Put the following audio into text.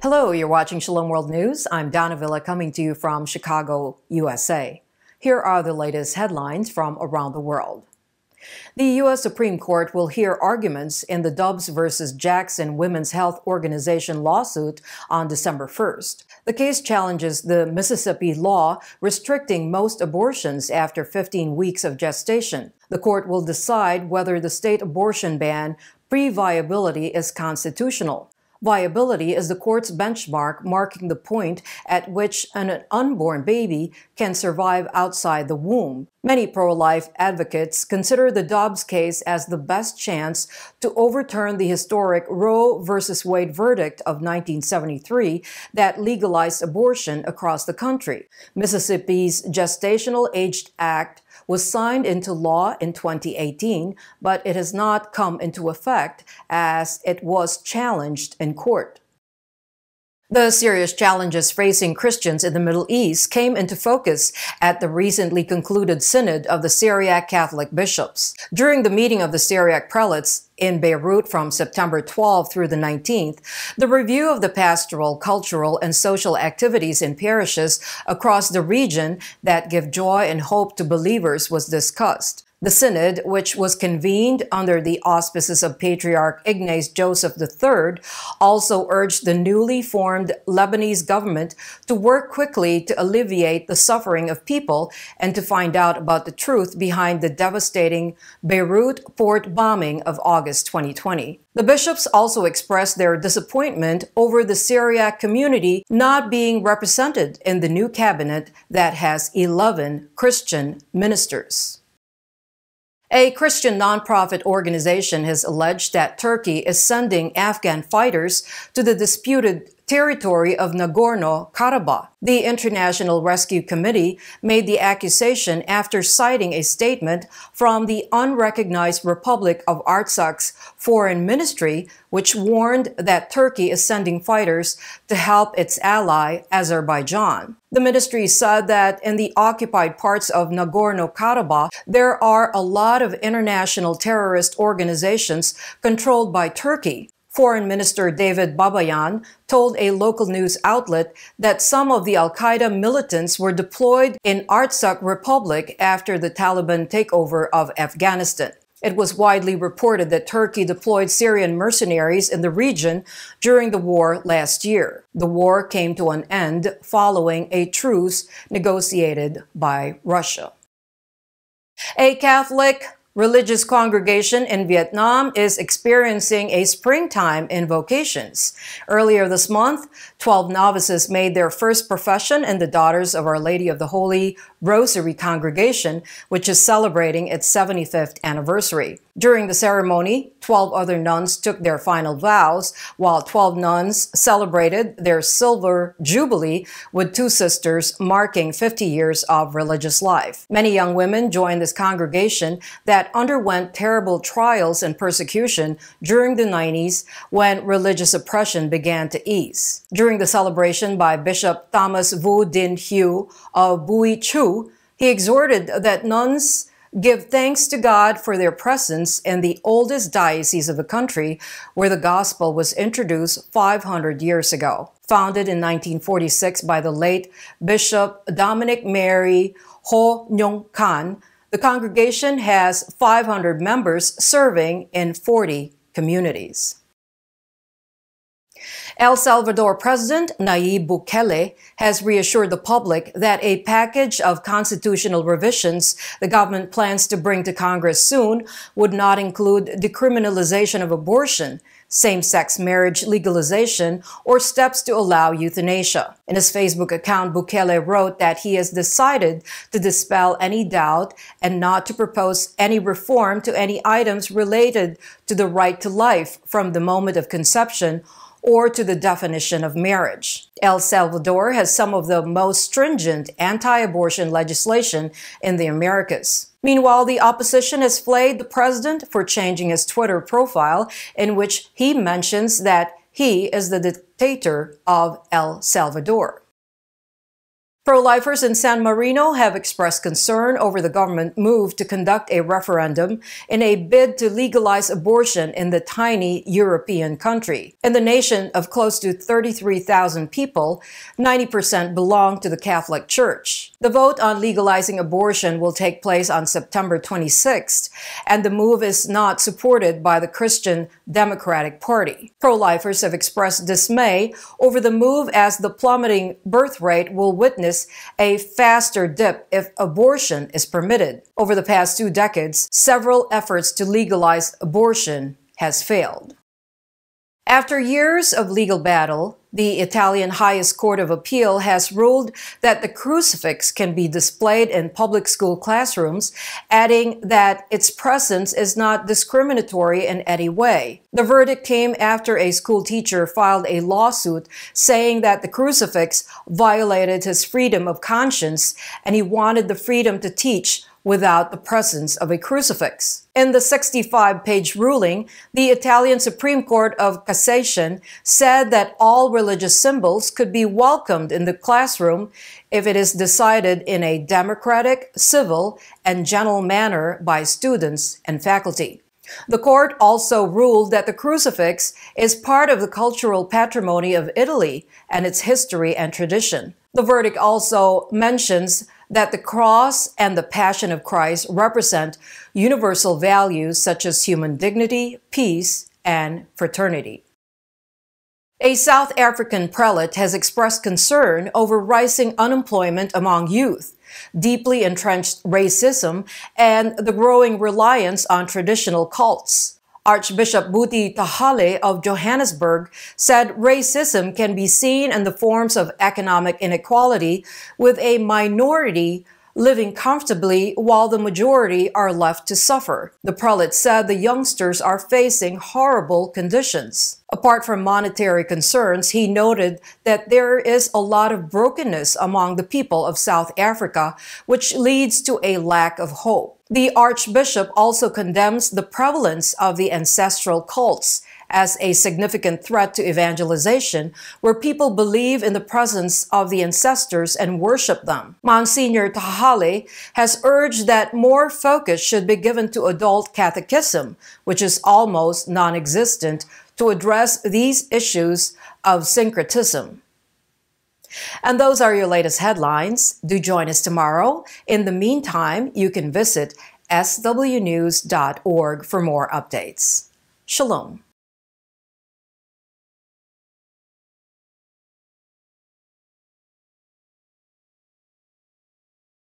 Hello, you're watching Shalom World News. I'm Donna Villa coming to you from Chicago, USA. Here are the latest headlines from around the world. The U.S. Supreme Court will hear arguments in the Dobbs versus Jackson Women's Health Organization lawsuit on December 1st. The case challenges the Mississippi law restricting most abortions after 15 weeks of gestation. The court will decide whether the state abortion ban pre-viability is constitutional. Viability is the court's benchmark marking the point at which an unborn baby can survive outside the womb. Many pro-life advocates consider the Dobbs case as the best chance to overturn the historic Roe v. Wade verdict of 1973 that legalized abortion across the country. Mississippi's Gestational Age Act was signed into law in 2018, but it has not come into effect as it was challenged in court. The serious challenges facing Christians in the Middle East came into focus at the recently concluded Synod of the Syriac Catholic bishops. During the meeting of the Syriac prelates in Beirut from September 12 through the 19th, the review of the pastoral, cultural, and social activities in parishes across the region that give joy and hope to believers was discussed. The Synod, which was convened under the auspices of Patriarch Ignatius Joseph III, also urged the newly formed Lebanese government to work quickly to alleviate the suffering of people and to find out about the truth behind the devastating Beirut port bombing of August 2020. The bishops also expressed their disappointment over the Syriac community not being represented in the new cabinet that has 11 Christian ministers. A Christian nonprofit organization has alleged that Turkey is sending Afghan fighters to the disputed territory of Nagorno-Karabakh. The International Rescue Committee made the accusation after citing a statement from the unrecognized Republic of Artsak's foreign ministry, which warned that Turkey is sending fighters to help its ally, Azerbaijan. The ministry said that in the occupied parts of Nagorno-Karabakh, there are a lot of international terrorist organizations controlled by Turkey. Foreign Minister David Babayan told a local news outlet that some of the al-Qaeda militants were deployed in Artsakh Republic after the Taliban takeover of Afghanistan. It was widely reported that Turkey deployed Syrian mercenaries in the region during the war last year. The war came to an end following a truce negotiated by Russia. A Catholic religious congregation in Vietnam is experiencing a springtime in vocations. Earlier this month, 12 novices made their first profession in the Daughters of Our Lady of the Holy Rosary congregation, which is celebrating its 75th anniversary. During the ceremony, 12 other nuns took their final vows, while 12 nuns celebrated their silver jubilee with 2 sisters marking 50 years of religious life. Many young women joined this congregation that underwent terrible trials and persecution during the 90s when religious oppression began to ease. During the celebration by Bishop Thomas Vu Din Hugh of Bui Chu, he exhorted that nuns give thanks to God for their presence in the oldest diocese of the country, where the gospel was introduced 500 years ago. Founded in 1946 by the late Bishop Dominic Mary Ho Nhung Khan, the congregation has 500 members serving in 40 communities. El Salvador President Nayib Bukele has reassured the public that a package of constitutional revisions the government plans to bring to Congress soon would not include decriminalization of abortion, same-sex marriage legalization, or steps to allow euthanasia. In his Facebook account, Bukele wrote that he has decided to dispel any doubt and not to propose any reform to any items related to the right to life from the moment of conception or to the definition of marriage. El Salvador has some of the most stringent anti-abortion legislation in the Americas. Meanwhile, the opposition has flayed the president for changing his Twitter profile, in which he mentions that he is the dictator of El Salvador. Pro-lifers in San Marino have expressed concern over the government move to conduct a referendum in a bid to legalize abortion in the tiny European country. In the nation of close to 33,000 people, 90% belong to the Catholic Church. The vote on legalizing abortion will take place on September 26th, and the move is not supported by the Christian Democratic Party. Pro-lifers have expressed dismay over the move as the plummeting birth rate will witness a faster dip if abortion is permitted. Over the past 2 decades, several efforts to legalize abortion has failed. After years of legal battle, the Italian highest court of appeal has ruled that the crucifix can be displayed in public school classrooms, adding that its presence is not discriminatory in any way. The verdict came after a school teacher filed a lawsuit saying that the crucifix violated his freedom of conscience, and he wanted the freedom to teach without the presence of a crucifix. In the 65-page ruling, the Italian Supreme Court of Cassation said that all religious symbols could be welcomed in the classroom if it is decided in a democratic, civil, and gentle manner by students and faculty. The court also ruled that the crucifix is part of the cultural patrimony of Italy and its history and tradition. The verdict also mentions that the cross and the Passion of Christ represent universal values such as human dignity, peace, and fraternity. A South African prelate has expressed concern over rising unemployment among youth, deeply entrenched racism, and the growing reliance on traditional cults. Archbishop Buti Tahale of Johannesburg said racism can be seen in the forms of economic inequality, with a minority living comfortably while the majority are left to suffer. The prelate said the youngsters are facing horrible conditions. Apart from monetary concerns, he noted that there is a lot of brokenness among the people of South Africa, which leads to a lack of hope. The Archbishop also condemns the prevalence of the ancestral cults as a significant threat to evangelization, where people believe in the presence of the ancestors and worship them. Monsignor Tahale has urged that more focus should be given to adult catechism, which is almost non-existent, to address these issues of syncretism. And those are your latest headlines. Do join us tomorrow. In the meantime, you can visit swnews.org for more updates. Shalom.